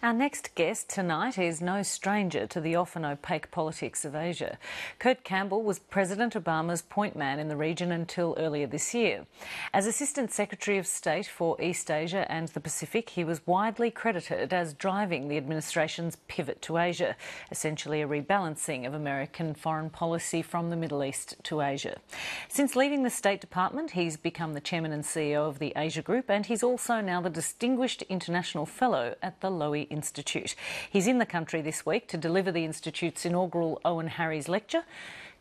Our next guest tonight is no stranger to the often opaque politics of Asia. Campbell was President Obama's point man in the region until earlier this year. As Assistant Secretary of State for East Asia and the Pacific, he was widely credited as driving the administration's pivot to Asia, essentially a rebalancing of American foreign policy from the Middle East to Asia. Since leaving the State Department, he's become the Chairman and CEO of the Asia Group, and he's also now the Distinguished International Fellow at the Lowy Institute. He's in the country this week to deliver the Institute's inaugural Owen Harries Lecture.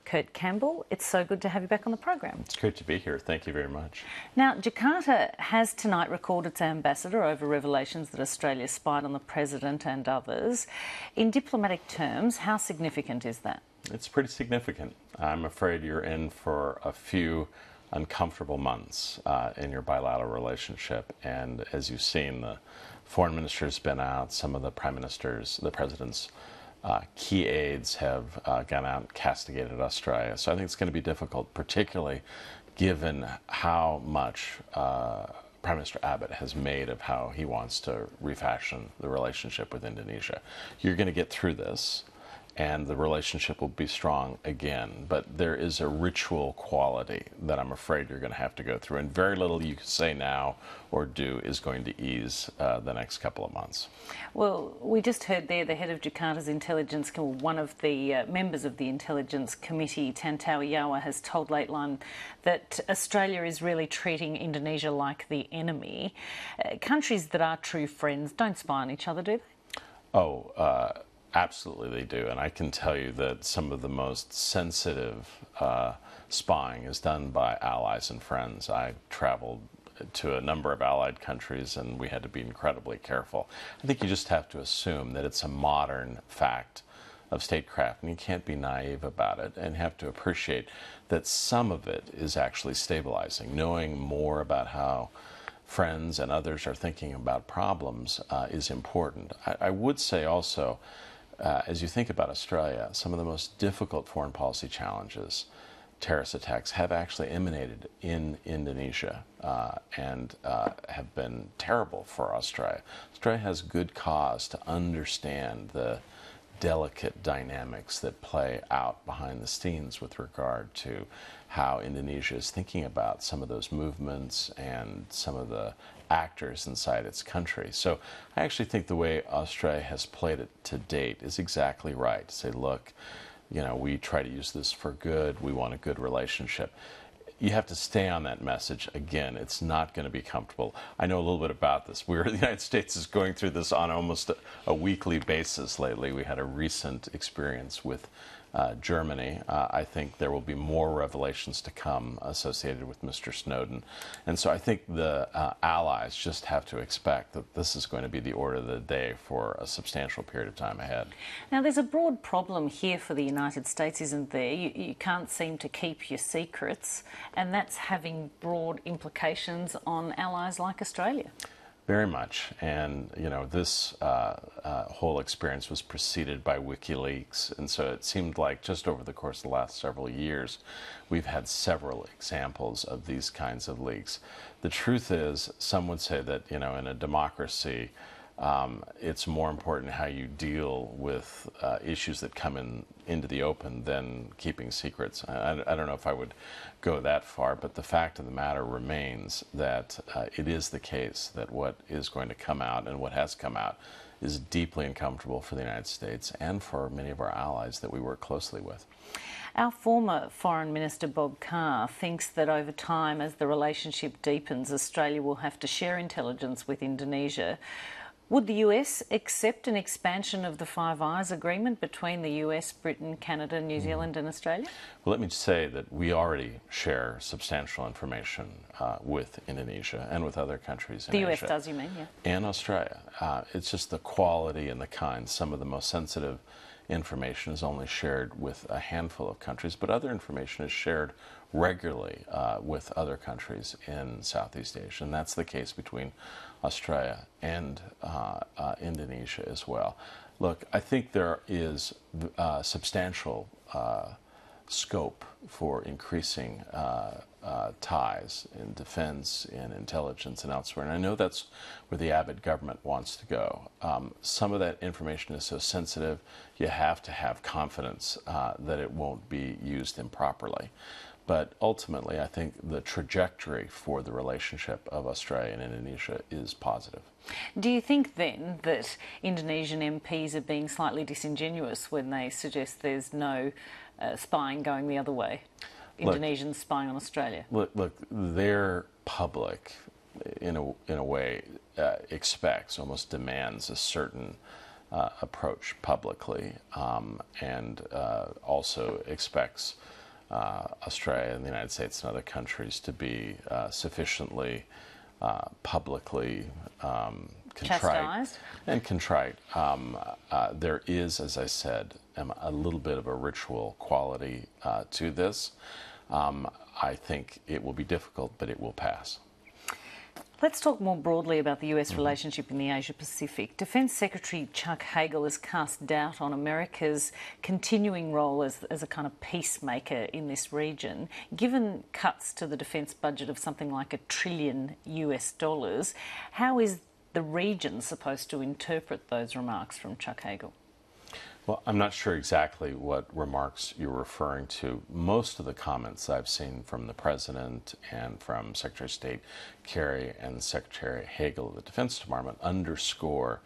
Campbell, it's so good to have you back on the program. It's great to be here. Thank you very much. Now, Jakarta has tonight recalled its ambassador over revelations that Australia spied on the President and others. In diplomatic terms, how significant is that? It's pretty significant. I'm afraid you're in for a few uncomfortable months in your bilateral relationship, and as you've seen, the foreign minister's been out, some of the prime ministers, the president's key aides have gone out and castigated Australia. So I think it's going to be difficult, particularly given how much Prime Minister Abbott has made of how he wants to refashion the relationship with Indonesia. You're going to get through this, and the relationship will be strong again. But there is a ritual quality that I'm afraid you're going to have to go through, and very little you can say now or do is going to ease the next couple of months. Well, we just heard there the head of Jakarta's intelligence, one of the members of the Intelligence Committee, Tantowi Yawa, has told Lateline that Australia is really treating Indonesia like the enemy. Countries that are true friends don't spy on each other, do they? Oh, absolutely they do, and I can tell you that some of the most sensitive spying is done by allies and friends. I traveled to a number of allied countries and we had to be incredibly careful. I think you just have to assume that it's a modern fact of statecraft, and you can't be naive about it, and have to appreciate that some of it is actually stabilizing. Knowing more about how friends and others are thinking about problems is important. I would say also, as you think about Australia, some of the most difficult foreign policy challenges, terrorist attacks, have actually emanated in Indonesia and have been terrible for Australia. Australia has good cause to understand the delicate dynamics that play out behind the scenes with regard to how Indonesia is thinking about some of those movements and some of the actors inside its country. So I actually think the way Australia has played it to date is exactly right. To say, look, you know, we try to use this for good, we want a good relationship. You have to stay on that message. Again, it's not going to be comfortable. I know a little bit about this. The United States is going through this on almost a weekly basis lately. We had a recent experience with Germany. I think there will be more revelations to come associated with Mr. Snowden. And so I think the allies just have to expect that this is going to be the order of the day for a substantial period of time ahead. Now, there's a broad problem here for the United States, isn't there? You can't seem to keep your secrets, and that's having broad implications on allies like Australia. Very much, and you know, this whole experience was preceded by WikiLeaks, and so it seemed like just over the course of the last several years, we've had several examples of these kinds of leaks. The truth is, some would say that, you know, in a democracy, it's more important how you deal with issues that come into the open than keeping secrets. I don't know if I would go that far, but the fact of the matter remains that it is the case that what is going to come out and what has come out is deeply uncomfortable for the United States and for many of our allies that we work closely with. Our former Foreign Minister Bob Carr thinks that over time, as the relationship deepens, Australia will have to share intelligence with Indonesia. Would the US accept an expansion of the Five Eyes agreement between the US, Britain, Canada, New Zealand and Australia? Well, let me say that we already share substantial information with Indonesia and with other countries in Asia. The US does, you mean, yeah. And Australia. It's just the quality and the kind. Some of the most sensitive information is only shared with a handful of countries, but other information is shared regularly with other countries in Southeast Asia, and that's the case between Australia and Indonesia as well. Look, I think there is substantial scope for increasing ties in defense, in intelligence, and elsewhere. And I know that's where the Abbott government wants to go. Some of that information is so sensitive, you have to have confidence that it won't be used improperly. But ultimately, I think the trajectory for the relationship of Australia and Indonesia is positive. Do you think then that Indonesian MPs are being slightly disingenuous when they suggest there's no spying going the other way? Indonesians spying on Australia? Look, their public, in a way, expects, almost demands a certain approach publicly, and also expects Australia and the United States and other countries to be sufficiently publicly contrite. There is, as I said, a little bit of a ritual quality to this. I think it will be difficult, but it will pass. Let's talk more broadly about the US relationship in the Asia-Pacific. Defence Secretary Chuck Hagel has cast doubt on America's continuing role as a kind of peacemaker in this region. Given cuts to the defence budget of something like $1 trillion, how is the region supposed to interpret those remarks from Chuck Hagel? Well, I'm not sure exactly what remarks you're referring to. Most of the comments I've seen from the President and from Secretary of State Kerry and Secretary Hagel of the Defense Department underscore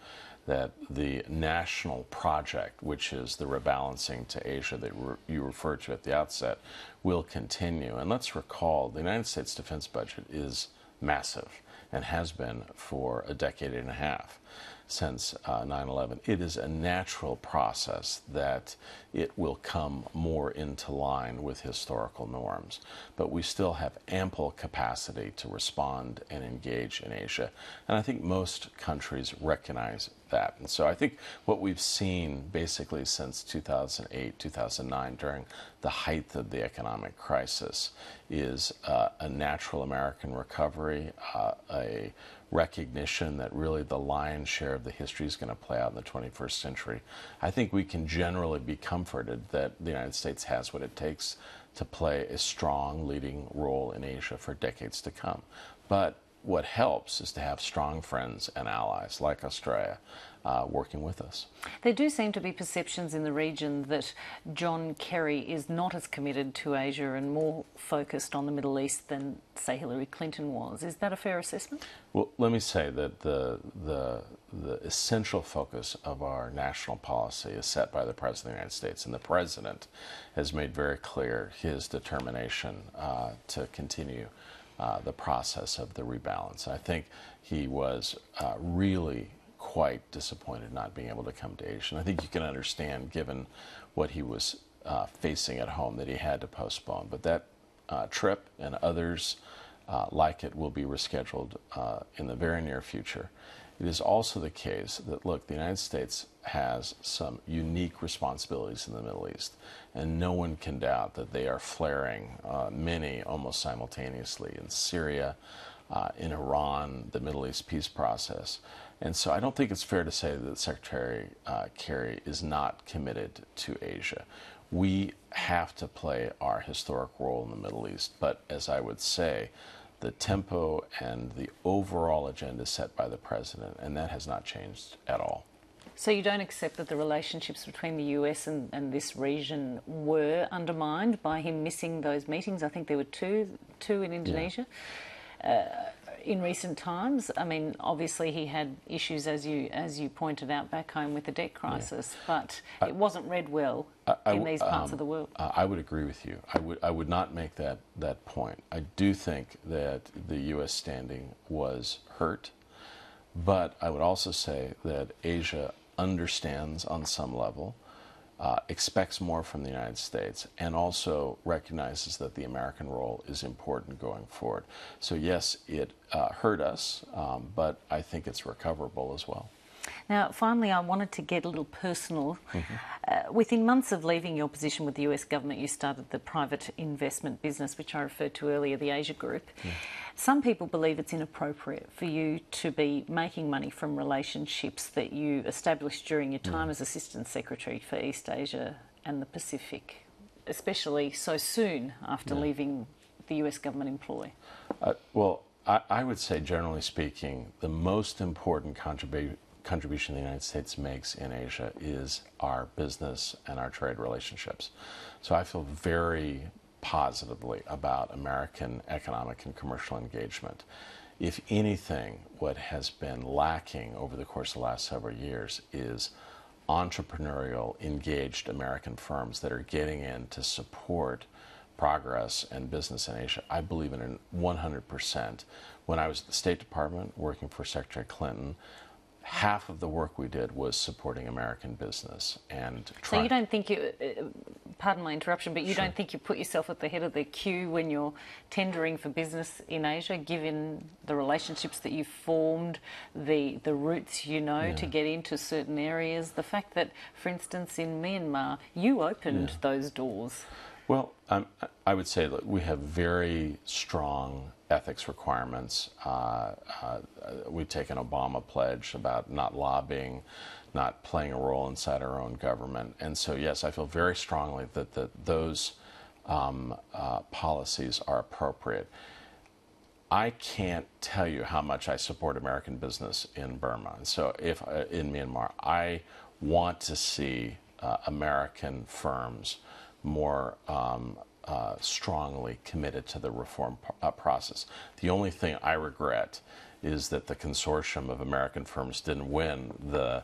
that the national project, which is the rebalancing to Asia that you referred to at the outset, will continue. And let's recall, the United States defense budget is massive and has been for a decade and a half. Since 9/11. It is a natural process that it will come more into line with historical norms. But we still have ample capacity to respond and engage in Asia. And I think most countries recognize that. And so I think what we've seen basically since 2008, 2009, during the height of the economic crisis, is a natural American recovery, a recognition that really the lion's share of the history is going to play out in the 21st century. I think we can generally be comforted that the United States has what it takes to play a strong leading role in Asia for decades to come. But what helps is to have strong friends and allies like Australia working with us. There do seem to be perceptions in the region that John Kerry is not as committed to Asia and more focused on the Middle East than, say, Hillary Clinton was. Is that a fair assessment? Well, let me say that the essential focus of our national policy is set by the President of the United States, and the President has made very clear his determination to continue the process of the rebalance. I think he was really quite disappointed not being able to come to Asia. And I think you can understand, given what he was facing at home, that he had to postpone. But that trip and others like it will be rescheduled in the very near future. It is also the case that, look, the United States has some unique responsibilities in the Middle East, and no one can doubt that they are flaring, many almost simultaneously, in Syria, in Iran, the Middle East peace process. And so I don't think it's fair to say that Secretary Kerry is not committed to Asia. We have to play our historic role in the Middle East, but as I would say, the tempo and the overall agenda set by the President, and that has not changed at all. So you don't accept that the relationships between the US and this region were undermined by him missing those meetings? I think there were two in Indonesia. Yeah. In recent times, I mean, obviously he had issues, as you pointed out, back home with the debt crisis, but it wasn't read well in these parts of the world. I would agree with you. I would not make that point. I do think that the U.S. standing was hurt, but I would also say that Asia understands on some level, expects more from the United States, and also recognizes that the American role is important going forward. So yes, it hurt us, but I think it's recoverable as well. Now, finally, I wanted to get a little personal. Within months of leaving your position with the US government, you started the private investment business, which I referred to earlier, the Asia Group. Yeah. Some people believe it's inappropriate for you to be making money from relationships that you established during your time as Assistant Secretary for East Asia and the Pacific, especially so soon after leaving the US government employ? Well, I would say, generally speaking, the most important contribution the United States makes in Asia is our business and our trade relationships. So I feel very positively about American economic and commercial engagement. If anything, what has been lacking over the course of the last several years is entrepreneurial, engaged American firms that are getting in to support progress and business in Asia. I believe in it 100%. When I was at the State Department working for Secretary Clinton, half of the work we did was supporting American business and So you don't think you, pardon my interruption, but you Sure. don't think you put yourself at the head of the queue when you're tendering for business in Asia, given the relationships that you've formed, the routes you know to get into certain areas, the fact that, for instance, in Myanmar, you opened those doors? Well, I would say that we have very strong ethics requirements. We take an Obama pledge about not lobbying, not playing a role inside our own government. And so, yes, I feel very strongly that those policies are appropriate. I can't tell you how much I support American business in Burma. And so if in Myanmar, I want to see American firms more strongly committed to the reform process. The only thing I regret is that the consortium of American firms didn't win the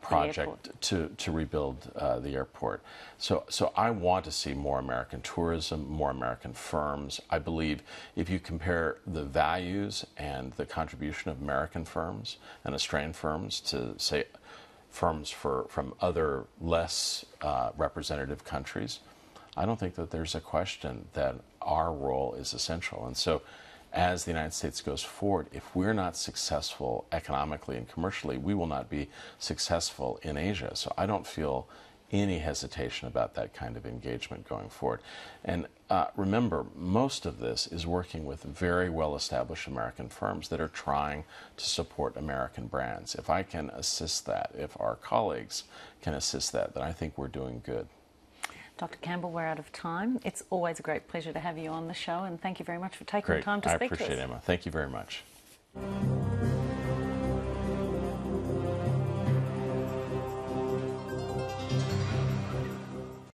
project to rebuild the airport. So I want to see more American tourism, more American firms. I believe if you compare the values and the contribution of American firms and Australian firms to, say, firms from other less representative countries, I don't think that there's a question that our role is essential. And so as the United States goes forward, if we're not successful economically and commercially, we will not be successful in Asia. So I don't feel any hesitation about that kind of engagement going forward. And remember, most of this is working with very well-established American firms that are trying to support American brands. If I can assist that, if our colleagues can assist that, then I think we're doing good. Dr. Campbell, we're out of time. It's always a great pleasure to have you on the show, and thank you very much for taking the time to speak to us. I appreciate it, Emma. Thank you very much.